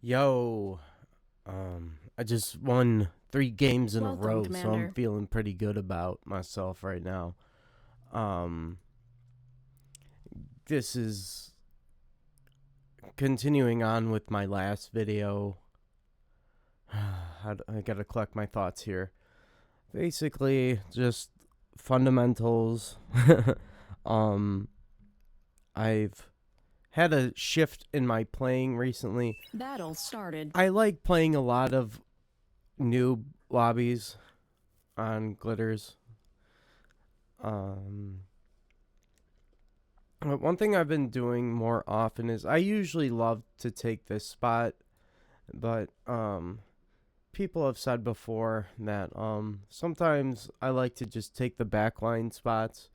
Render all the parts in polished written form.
Yo, I just won 3 games in a Welcome, row, so I'm Commander. feeling pretty good about myself right now. Um, this is continuing on with my last video. I gotta collect my thoughts here. Basically, just fundamentals. um, I've had a shift in my playing recently. Battle started. I like playing a lot of noob lobbies on glitters. Um, One thing I've been doing more often is I usually love to take this spot, but people have said before that sometimes I like to just take the backline spots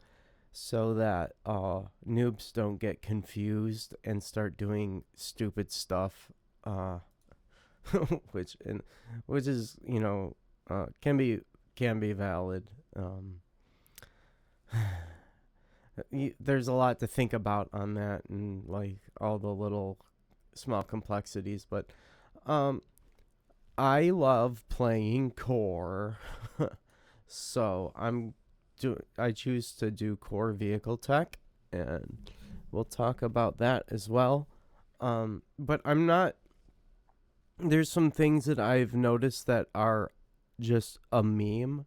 so that noobs don't get confused and start doing stupid stuff, which and which is can be valid. There's a lot to think about on that and like all the little small complexities, but um I love playing core. So I choose to do core vehicle tech, and we'll talk about that as well. But I'm not there's some things that I've noticed that are just a meme,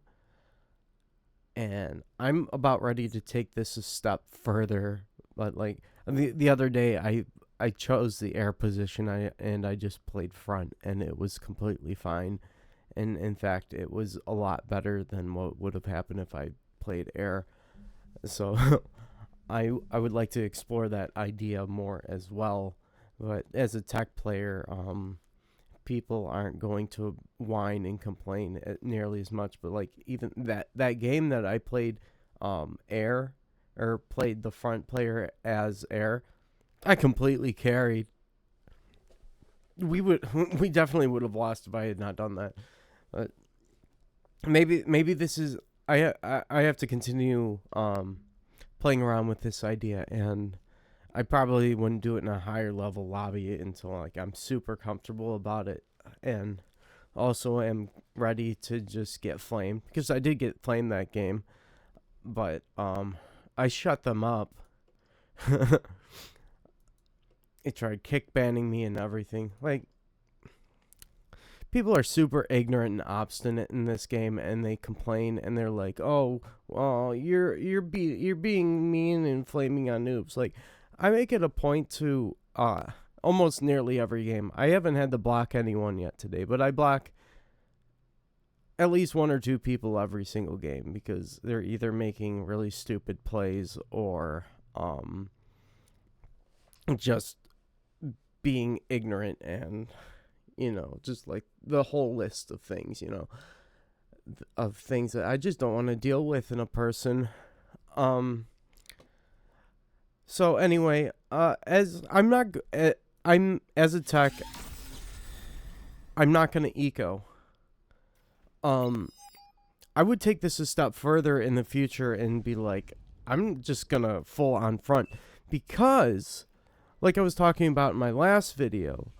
and I'm about ready to take this a step further. But like the other day, I chose the air position, and I just played front, and it was completely fine. And in fact, it was a lot better than what would have happened if I played air. So I would like to explore that idea more as well. But as a tech player, people aren't going to whine and complain nearly as much. But like even that game that I played, air, or played the front player as air, I completely carried. We definitely would have lost if I had not done that. But maybe this is I have to continue playing around with this idea, and I probably wouldn't do it in a higher level lobby until like I'm super comfortable about it, and also am ready to just get flamed, because I did get flamed that game, but I shut them up. They tried kick banning me and everything. Like, people are super ignorant and obstinate in this game, and they complain, and they're like, "Oh, well, you're being mean and flaming on noobs." Like, I make it a point to almost nearly every game. I haven't had to block anyone yet today, but I block at least one or two people every single game because they're either making really stupid plays or just being ignorant, and just like the whole list of things, of things that I just don't want to deal with in a person. Um so anyway, as I'm not I'm as a tech, I'm not going to eco. Um I would take this a step further in the future and be like, I'm just going to full on front, because like I was talking about in my last video,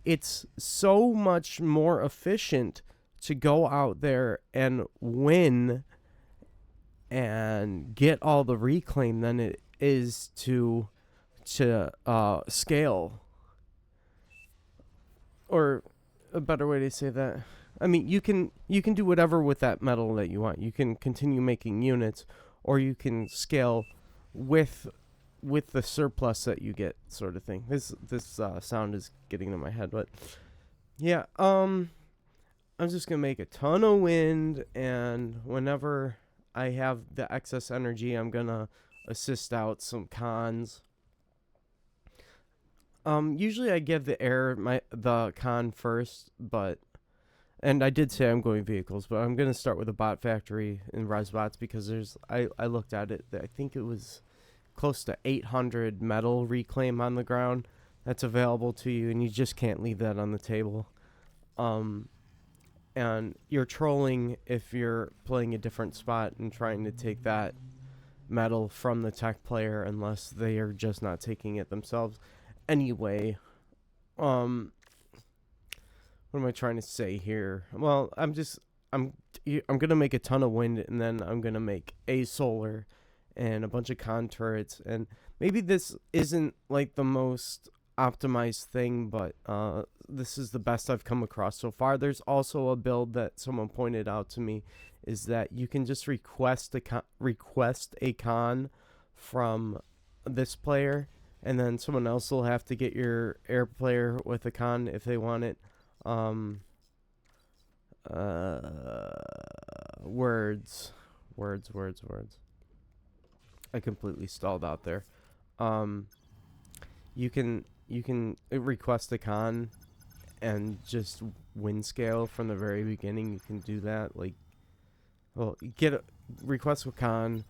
it's so much more efficient to go out there and win and get all the reclaim than it is to scale. Or a better way to say that, I mean, you can do whatever with that metal that you want. You can continue making units, or you can scale with the surplus that you get, sort of thing. This sound is getting in my head, but yeah, I'm just gonna make a ton of wind, and whenever I have the excess energy, I'm gonna assist out some cons. Usually I give the con first, but and I did say I'm going vehicles, but I'm gonna start with a bot factory in Resbots, because I looked at it. I think it was close to 800 metal reclaim on the ground that's available to you, and you just can't leave that on the table. Um, and you're trolling if you're playing a different spot and trying to take that metal from the tech player, unless they are just not taking it themselves. Anyway, um what am I trying to say here? Well, I'm gonna make a ton of wind, and then I'm gonna make a solar and a bunch of con turrets, and maybe this isn't like the most optimized thing, but this is the best I've come across so far. There's also a build that someone pointed out to me, is that you can just request a con from this player, and then someone else will have to get your air player with a con if they want it. Um, words, words. I completely stalled out there. Um, you can request a con and just win scale from the very beginning. You can do that. Like, well, you request a con,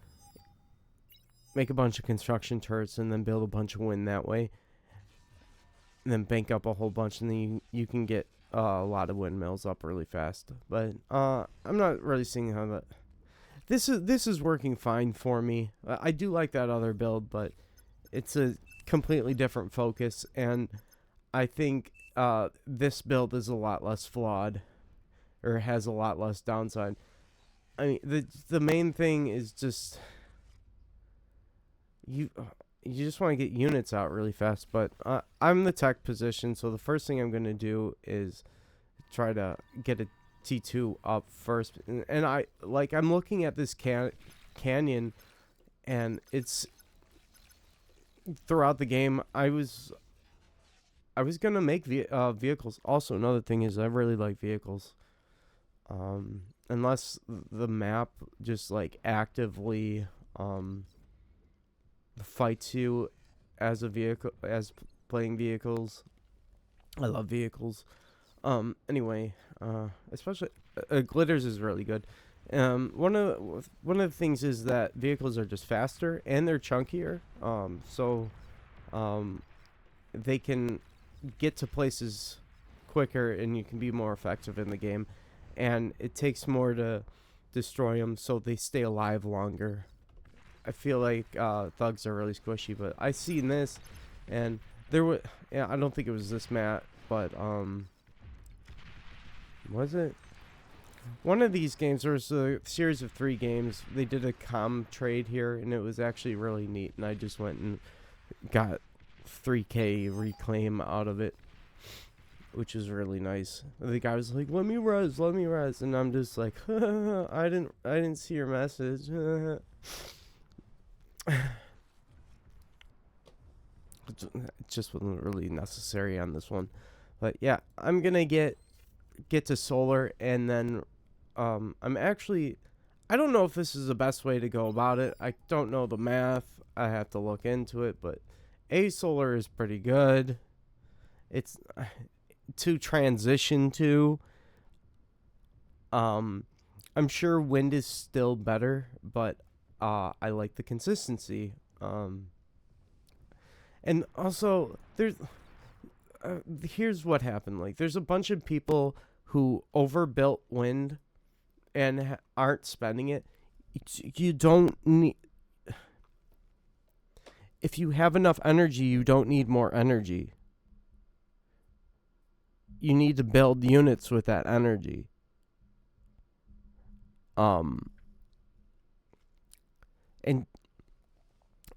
make a bunch of construction turrets, and then build a bunch of wind that way. And then bank up a whole bunch, and then you can get a lot of windmills up really fast. But I'm not really seeing how that. This is working fine for me. I do like that other build, but it's a completely different focus, and I think this build is a lot less flawed, or has a lot less downside. I mean, the main thing is just you just want to get units out really fast. But I'm the tech position, so the first thing I'm gonna do is try to get a T2 up first, and I'm looking at this canyon, and it's throughout the game I was gonna make vehicles. Also, another thing is I really like vehicles. Unless the map just like actively fights you as a vehicle, as playing vehicles. I love vehicles. Anyway, especially glitters is really good. One of the things is that vehicles are just faster and they're chunkier. So they can get to places quicker, and you can be more effective in the game. And it takes more to destroy them, so they stay alive longer. I feel like thugs are really squishy, but I seen this, and I don't think it was this map, but was it? One of these games, there was a series of 3 games. They did a trade here, and it was actually really neat. And I just went and got 3K reclaim out of it, which is really nice. The guy was like, let me res, and I'm just like, I didn't see your message. It just wasn't really necessary on this one. But yeah, I'm gonna get to solar, and then I don't know if this is the best way to go about it. I don't know the math. I have to look into it, but a solar is pretty good. It's to transition to. I'm sure wind is still better, but I like the consistency. And also here's what happened. Like, there's a bunch of people who overbuilt wind and aren't spending it. You don't need. If you have enough energy, you don't need more energy. You need to build units with that energy. And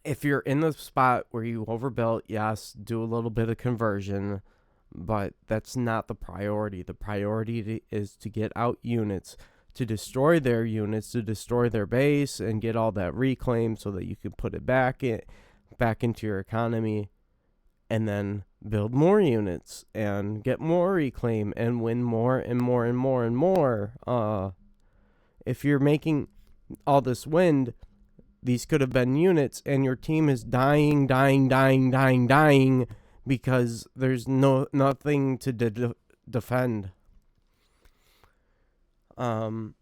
if you're in the spot where you overbuilt, yes, do a little bit of conversion, but that's not the priority. The priority is to get out units, to destroy their units, to destroy their base, and get all that reclaim so that you can put it back into your economy, and then build more units and get more reclaim and win more and more and more and more. If you're making all this wind, these could have been units, and your team is dying because there's nothing to defend. The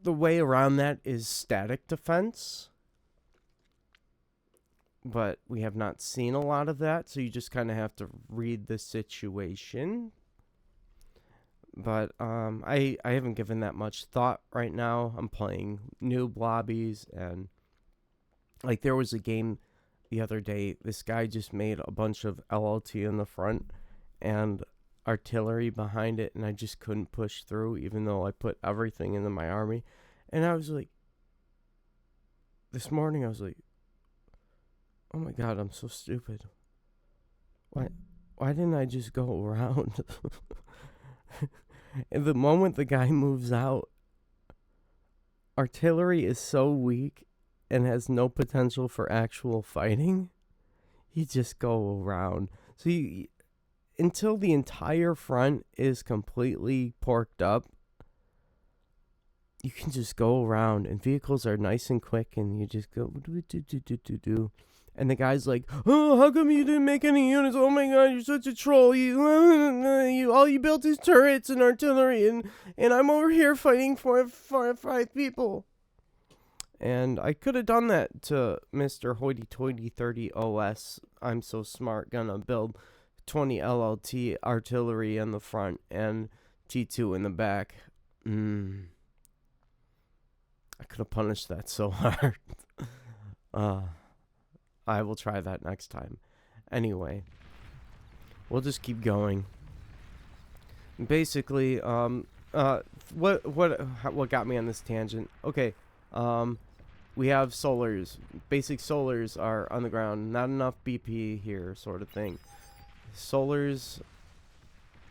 way around that is static defense, but we have not seen a lot of that, so you just kind of have to read the situation. But I haven't given that much thought right now. I'm playing noob lobbies, and like there was a game the other day. This guy just made a bunch of LLT in the front, and artillery behind it, and I just couldn't push through, even though I put everything into my army. And I was like, this morning I was like, oh my god, I'm so stupid. Why didn't I just go around? And the moment the guy moves out, artillery is so weak and has no potential for actual fighting. You just go around. So until the entire front is completely porked up, you can just go around, and vehicles are nice and quick, and you just go do. And the guy's like, oh, how come you didn't make any units? Oh my god, you're such a troll. You all you built is turrets and artillery, and I'm over here fighting for 5 people. And I could have done that to Mr. Hoity Toity 30 OS. I'm so smart, gonna build 20 LLT artillery in the front and T2 in the back. I could have punished that so hard. I will try that next time. Anyway, we'll just keep going. Basically, what got me on this tangent? Okay, we have solars. Basic solars are on the ground. Not enough BP here, sort of thing. Solars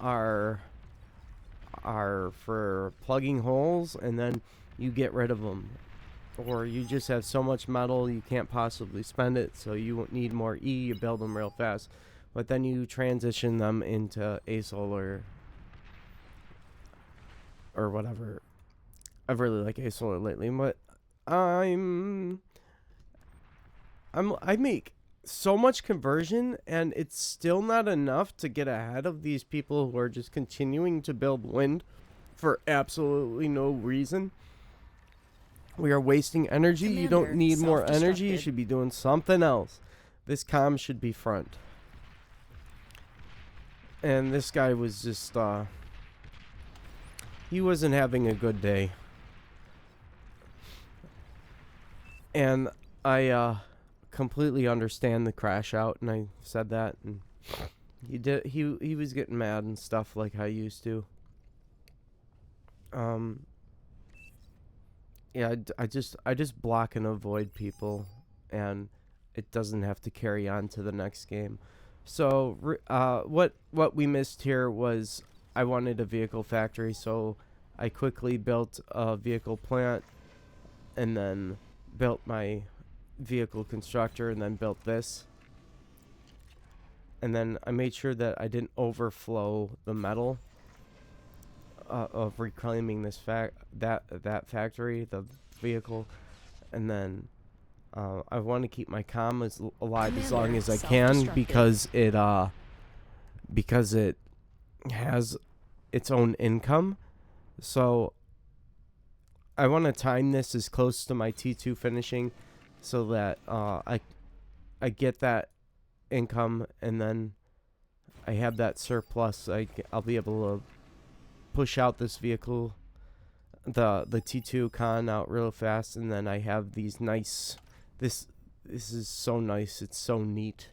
are for plugging holes, and then you get rid of them. Or you just have so much metal you can't possibly spend it, so you need more E, you build them real fast. But then you transition them into a solar or whatever. I've really liked a solar lately, but I make so much conversion, and it's still not enough to get ahead of these people who are just continuing to build wind for absolutely no reason. We are wasting energy. Commander, you don't need more energy. You should be doing something else. This comm should be front. And this guy was just, he wasn't having a good day. And I, completely understand the crash out, and I said that, and he was getting mad and stuff like I used to. Yeah, I just block and avoid people, and it doesn't have to carry on to the next game. So, what we missed here was I wanted a vehicle factory, so I quickly built a vehicle plant, and then built my vehicle constructor, and then built this. And then I made sure that I didn't overflow the metal of reclaiming this that factory, the vehicle. And then I want to keep my comm alive as long as I can, because it has its own income. So I want to time this as close to my T2 finishing, so that I get that income, and then I have that surplus. I'll be able to push out this vehicle, the T2 con out real fast, and then I have these nice. This is so nice. It's so neat.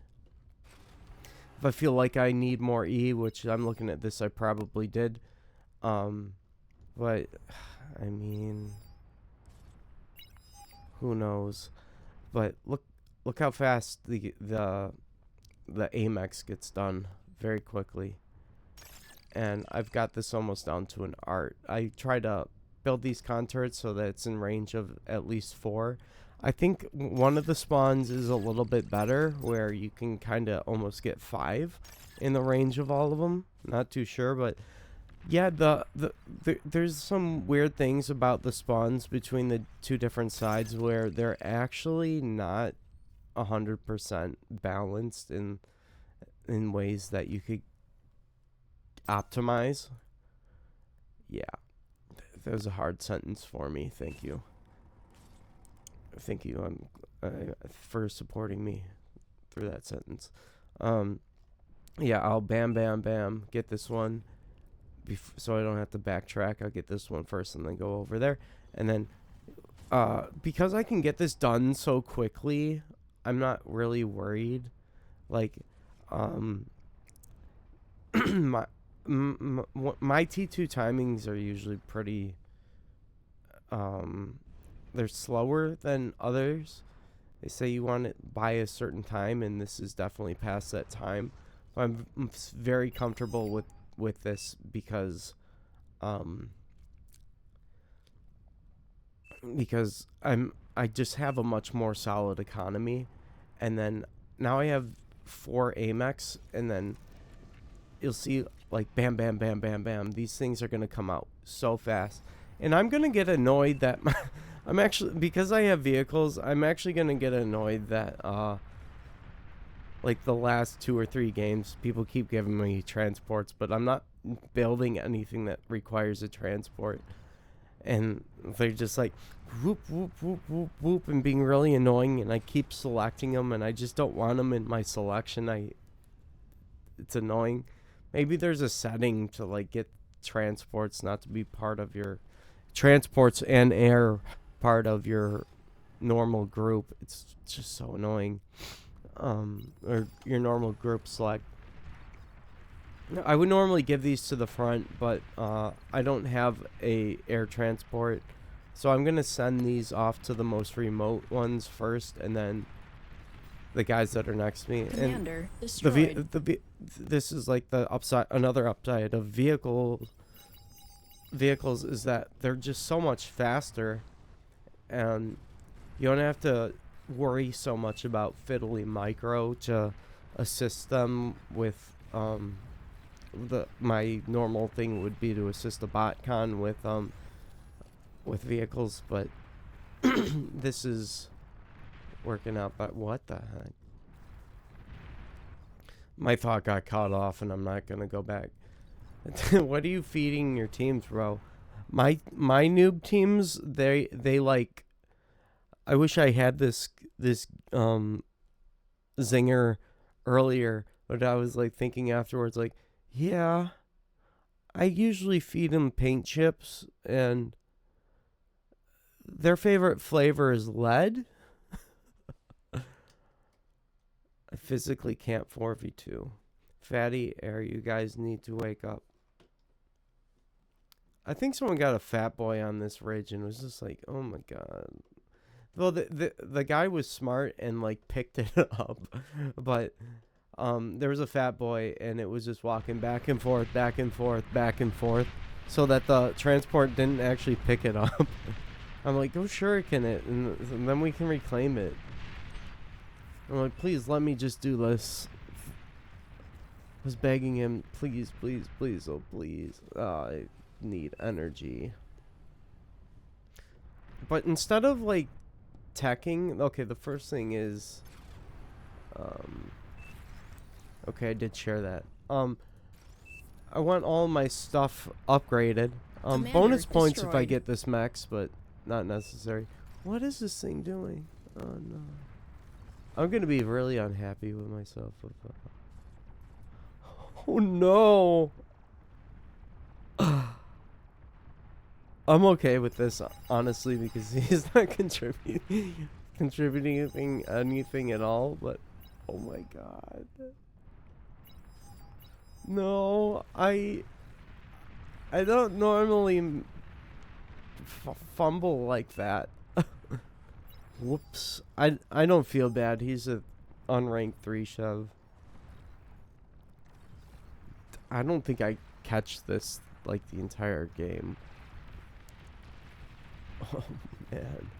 If I feel like I need more E, which I'm looking at this, I probably did. But I mean, who knows? But look how fast the Amex gets done very quickly. And I've got this almost down to an art. I try to build these con turrets so that it's in range of at least 4. I think one of the spawns is a little bit better, where you can kind of almost get 5 in the range of all of them. Not too sure, but yeah, there's some weird things about the spawns between the two different sides, where they're actually not 100% balanced in ways that you could optimize. Yeah, that was a hard sentence for me. Thank you for supporting me through that sentence. Yeah, I'll bam get this one so I don't have to backtrack. I'll get this one first and then go over there, and then because I can get this done so quickly, I'm not really worried. Like my T2 timings are usually pretty they're slower than others. They say you want it by a certain time, and this is definitely past that time. I'm very comfortable with this because um I just have a much more solid economy, and then now I have 4 Amex, and then you'll see like bam bam bam bam bam, these things are going to come out so fast, and I'm going to get annoyed that I'm actually, because I have vehicles, I'm actually going to get annoyed that like the last 2 or 3 games people keep giving me transports, but I'm not building anything that requires a transport, and they're just like whoop whoop whoop whoop whoop and being really annoying, and I keep selecting them, and I just don't want them in my selection. It's annoying. Maybe there's a setting to like get transports not to be part of your transports and air part of your normal group. It's just so annoying. Or your normal group select. I would normally give these to the front, but I don't have a air transport, so I'm gonna send these off to the most remote ones first, and then the guys that are next to me. Commander, And destroyed. this is like the upside. Another upside of vehicles is that they're just so much faster, and you don't have to worry so much about fiddly micro to assist them with my normal thing would be to assist the botcon with vehicles, but this is working out. But what the heck? My thought got cut off, and I'm not gonna go back. What are you feeding your teams, bro? My noob teams, they like. I wish I had this zinger earlier, but I was like thinking afterwards, like, yeah, I usually feed them paint chips, and their favorite flavor is lead. I physically can't 4v2. Fatty Air, you guys need to wake up. I think someone got a fat boy on this ridge and was just like, oh my god. Well, the guy was smart and like picked it up, but there was a fat boy and it was just walking back and forth, back and forth, back and forth, so that the transport didn't actually pick it up. I'm like, go shuriken it, and then we can reclaim it. I'm like, please let me just do this. I was begging him, please, please, please, oh please. I need energy. But instead of like teching, okay, the first thing is, okay, I did share that. I want all my stuff upgraded. Commander Bonus points if I destroyed. get this max, but not necessary. What is this thing doing? Oh no. I'm gonna be really unhappy with myself. Oh no. I'm okay with this, honestly, because he's not contributing anything at all, but oh my god. No, I don't normally fumble like that. Whoops. I don't feel bad. He's a unranked 3 shove. I don't think I catch this like the entire game. Oh man.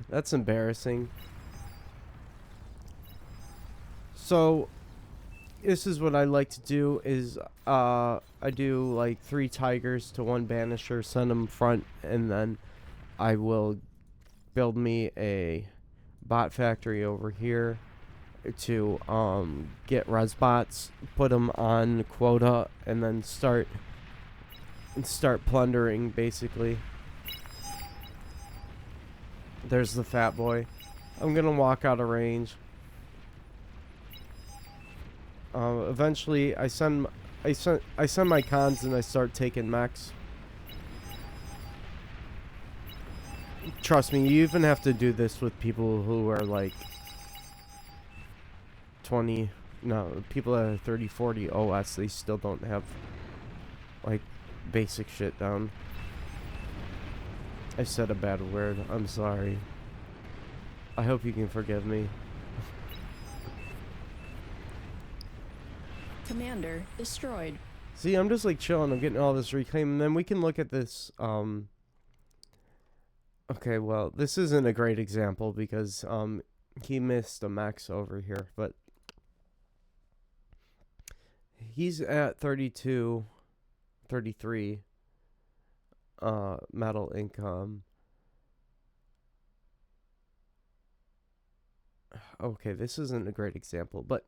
That's embarrassing. So this is what I like to do is I do like 3 tigers to 1 banisher, send them front, and then I will build me a bot factory over here to get res bots, put them on quota, and then start plundering basically. There's the fat boy. I'm gonna walk out of range. Eventually, I send my cons and I start taking mechs. Trust me, you even have to do this with people who are like 20. No, people that are 30, 40 OS. They still don't have like, basic shit down. I said a bad word. I'm sorry. I hope you can forgive me. Commander destroyed. See, I'm just like chilling. I'm getting all this reclaim, and then we can look at this. Okay, well, this isn't a great example because he missed a max over here, but he's at 32, 33 metal income. Okay, this isn't a great example, but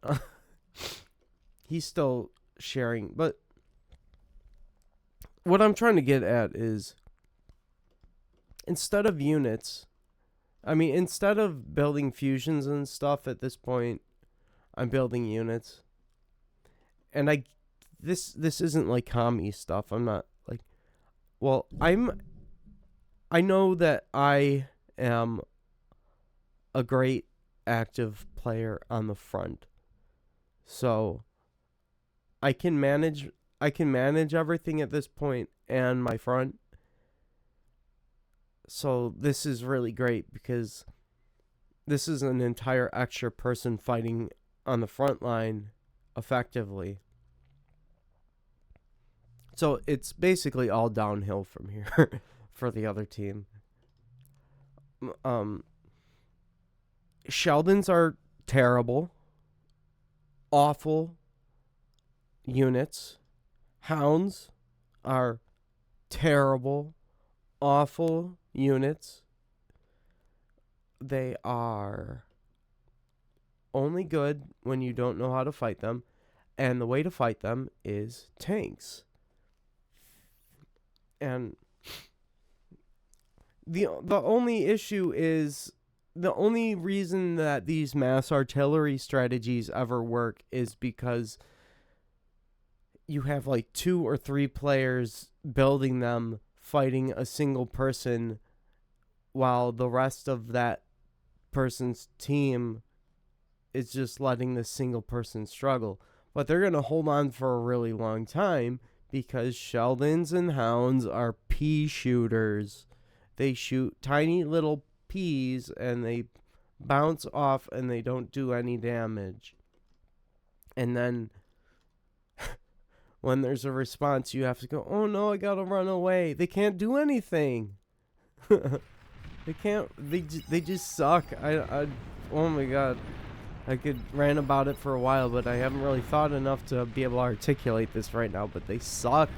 he's still sharing. But what I'm trying to get at is, instead of units, instead of building fusions and stuff at this point, I'm building units. And this isn't like commie stuff. I'm not like, well, I know that I am a great active player on the front. So I can manage everything at this point and my front. So this is really great because this is an entire extra person fighting on the front line effectively. So it's basically all downhill from here for the other team. Sheldons are terrible, awful units. Hounds are terrible, awful units. They are only good when you don't know how to fight them, and the way to fight them is tanks. And the only issue is, the only reason that these mass artillery strategies ever work is because you have like 2 or 3 players building them, fighting a single person, while the rest of that person's team is just letting the single person struggle. But they're going to hold on for a really long time because Sheldons and Hounds are pea shooters. They shoot tiny little peas and they bounce off and they don't do any damage. And then when there's a response, you have to go, oh no, I gotta run away. They can't do anything. They can't, they just suck. Oh my god. I could rant about it for a while, but I haven't really thought enough to be able to articulate this right now. But they suck.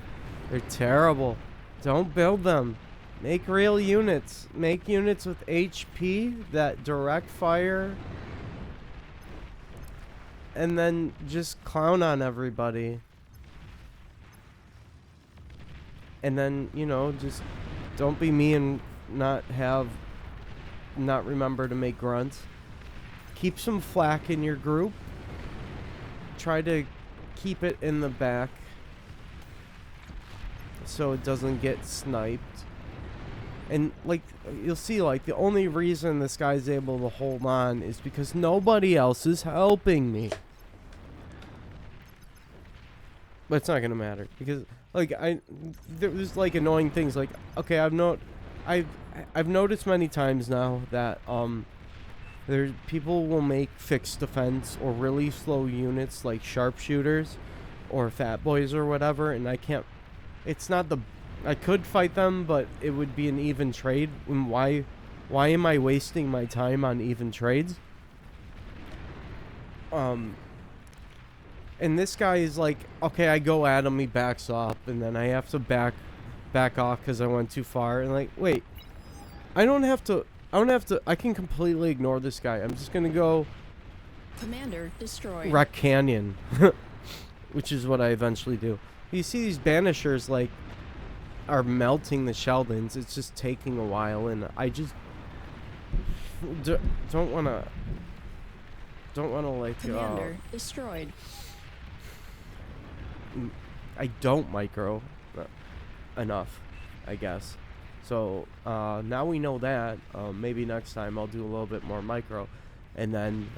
They're terrible. Don't build them. Make real units. Make units with HP that direct fire. And then just clown on everybody. And then, just don't be me and not remember to make grunts. Keep some flak in your group. Try to keep it in the back so it doesn't get sniped. And like you'll see, like the only reason this guy's able to hold on is because nobody else is helping me. But it's not gonna matter because like there's like annoying things like, okay, I've noticed many times now that there's people will make fixed defense or really slow units like sharpshooters or fat boys or whatever, and I can't. It's not the. I could fight them, but it would be an even trade. And why am I wasting my time on even trades? And this guy is like, okay, I go at him, he backs off, and then I have to back off because I went too far. And like, wait, I don't have to. I can completely ignore this guy. I'm just gonna go Commander destroyed. wreck Canyon, which is what I eventually do. You see these banishers like are melting the Sheldons. It's just taking a while, and I just don't wanna like. Commander destroyed. I don't micro enough, I guess. So now we know that. Maybe next time I'll do a little bit more micro, and then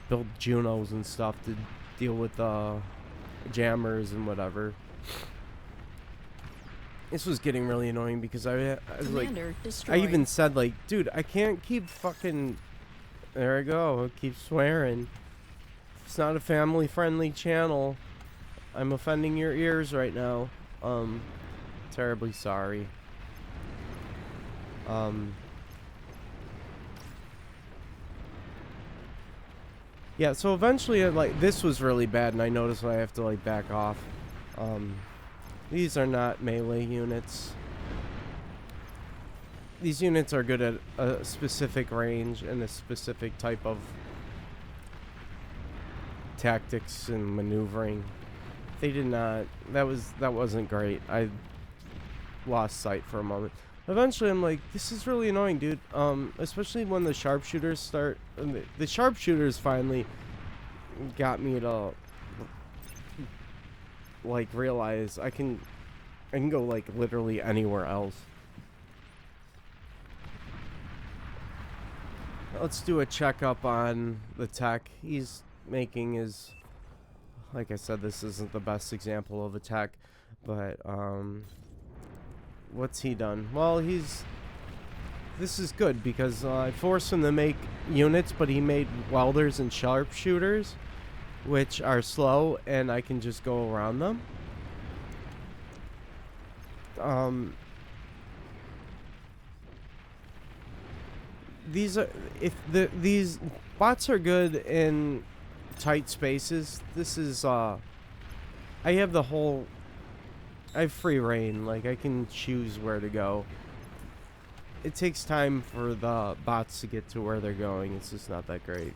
build Junos and stuff to deal with jammers and whatever. This was getting really annoying because I was like, Commander I destroyed. even said like, dude, I can't keep fucking. There I go. I keep swearing. It's not a family-friendly channel. I'm offending your ears right now. Terribly sorry. Yeah, so eventually, like, this was really bad, and I noticed I have to, like, back off. These are not melee units. These units are good at a specific range and a specific type of tactics and maneuvering. They did not. That wasn't great. I lost sight for a moment. Eventually, I'm like, this is really annoying, dude. Especially when the sharpshooters start. The sharpshooters finally got me to like realize I can go like literally anywhere else. Let's do a checkup on the tech he's making. Is, like I said, this isn't the best example of a tech, but what's he done? Well, this is good because I forced him to make units, but he made welders and sharpshooters, which are slow, and I can just go around them. These bots are good in tight spaces. This is I have free reign. Like, I can choose where to go. It takes time for the bots to get to where they're going. It's just not that great.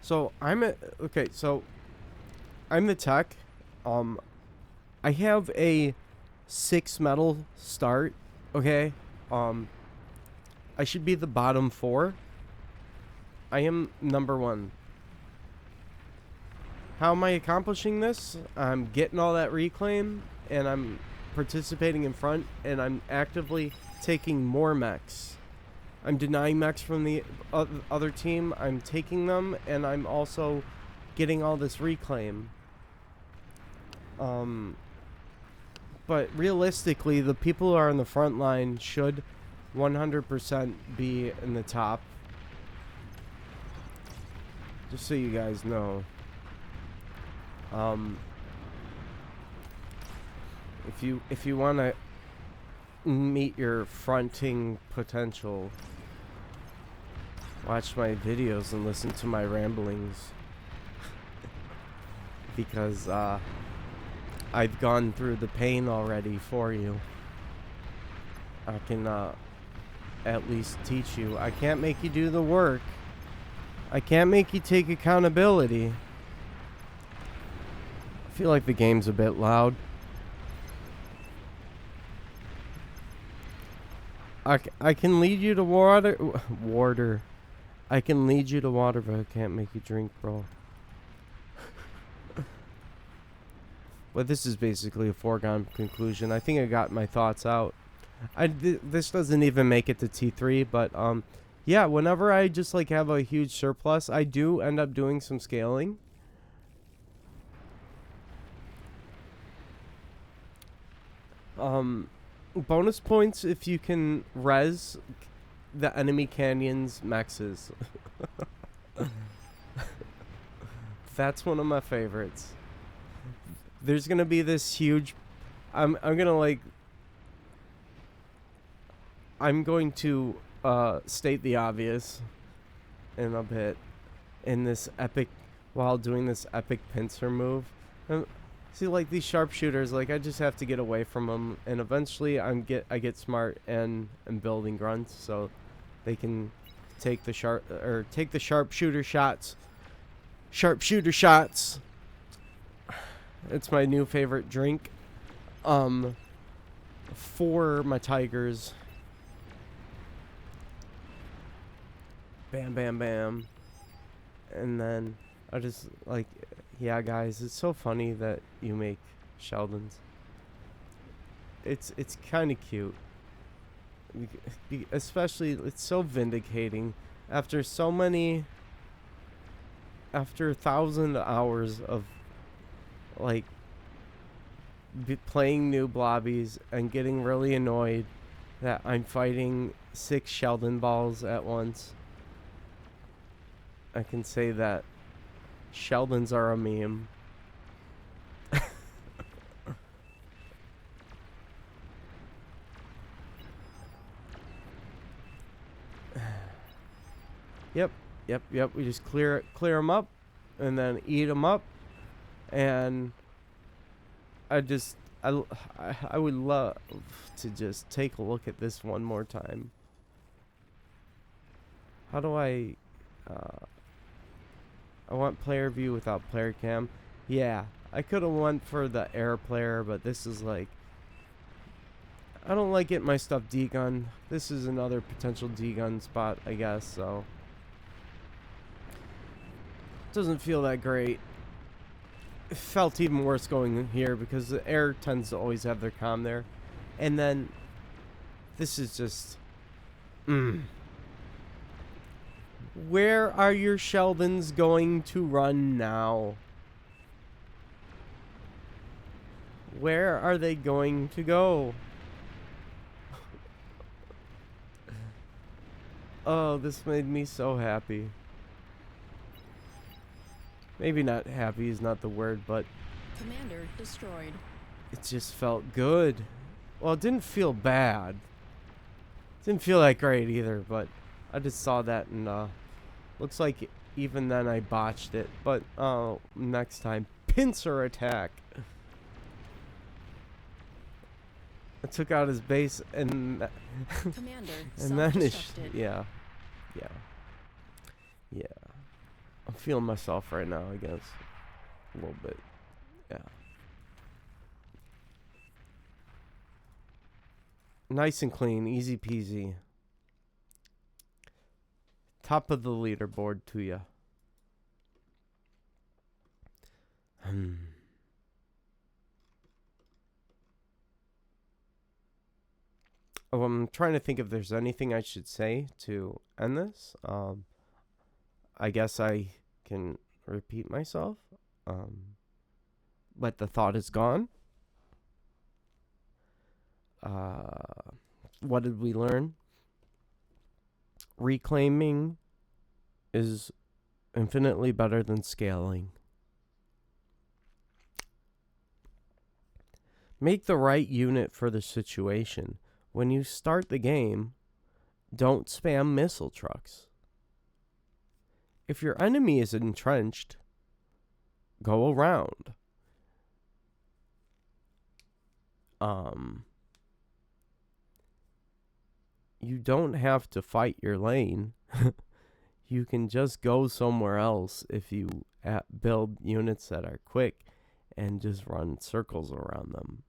So I'm the tech. I have a 6 metal start. Okay. I should be the bottom 4. I am number 1. How am I accomplishing this? I'm getting all that reclaim, and I'm participating in front, and I'm actively taking more mechs. I'm denying mechs from the other team. I'm taking them, and I'm also getting all this reclaim. But realistically, the people who are on the front line should 100% be in the top. Just so you guys know. If you want to meet your fronting potential, watch my videos and listen to my ramblings. Because I've gone through the pain already for you. I can at least teach you. I can't make you do the work. I can't make you take accountability. I feel like the game's a bit loud. I can lead you to water. I can lead you to water, but I can't make you drink, bro. But this is basically a foregone conclusion. I think I got my thoughts out. This doesn't even make it to T3, but yeah, whenever I just like have a huge surplus, I do end up doing some scaling. Bonus points if you can res the enemy canyon's mexes. That's one of my favorites. There's gonna be this huge I'm going to state the obvious in a bit in this epic while doing this epic pincer move. See, like these sharpshooters, like I just have to get away from them, and eventually I get smart and building grunts so they can take the sharpshooter shots. Sharpshooter shots. It's my new favorite drink. For my tigers. Bam, bam, bam. And then I just like, yeah, guys, it's so funny that you make Sheldons. It's kind of cute. Especially, it's so vindicating after 1,000 hours of like playing noob lobbies and getting really annoyed that I'm fighting 6 Sheldon balls at once. I can say that Sheldons are a meme. Yep. We just clear them up, and then eat them up, and I would love to just take a look at this one more time. How do I want player view without player cam. Yeah, I could have went for the air player, but this is like, I don't like getting my stuff degunned. This is another potential degun spot, I guess, so doesn't feel that great. It felt even worse going here because the air tends to always have their comm there. And then this is just Where are your Sheldons going to run now? Where are they going to go? Oh, this made me so happy. Maybe not happy is not the word, but Commander destroyed. it just felt good. Well, it didn't feel bad. Didn't feel that great either, but I just saw that and looks like even then I botched it. But next time, pincer attack. I took out his base and Commander and then it's self-destructed. yeah. I'm feeling myself right now, I guess. A little bit. Yeah. Nice and clean, easy peasy. Top of the leaderboard to ya. Oh, I'm trying to think if there's anything I should say to end this. I guess I can repeat myself. But the thought is gone. What did we learn? Reclaiming is infinitely better than scaling. Make the right unit for the situation. When you start the game, don't spam missile trucks. If your enemy is entrenched, go around. You don't have to fight your lane. You can just go somewhere else if you build units that are quick and just run circles around them.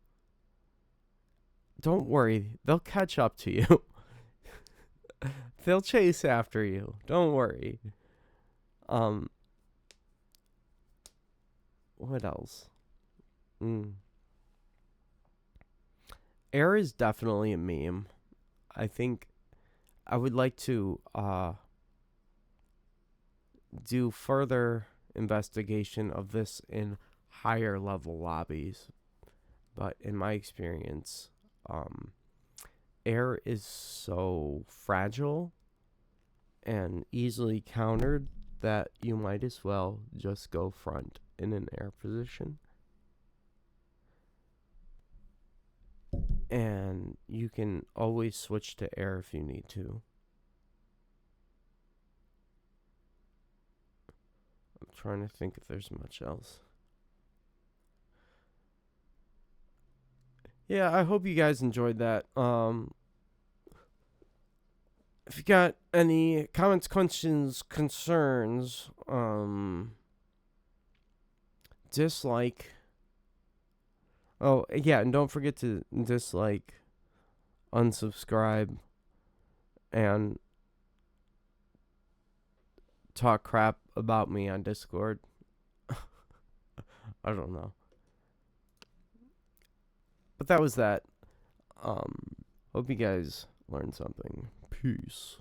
Don't worry, they'll catch up to you. They'll chase after you. Don't worry. What else? Air is definitely a meme. I think I would like to do further investigation of this in higher level lobbies. But in my experience, air is so fragile and easily countered that you might as well just go front in an air position. And you can always switch to air if you need to. I'm trying to think if there's much else. Yeah, I hope you guys enjoyed that. If you got any comments, questions, concerns, dislike. Oh, yeah, and don't forget to dislike, unsubscribe, and talk crap about me on Discord. I don't know. But that was that. Hope you guys learned something. Peace.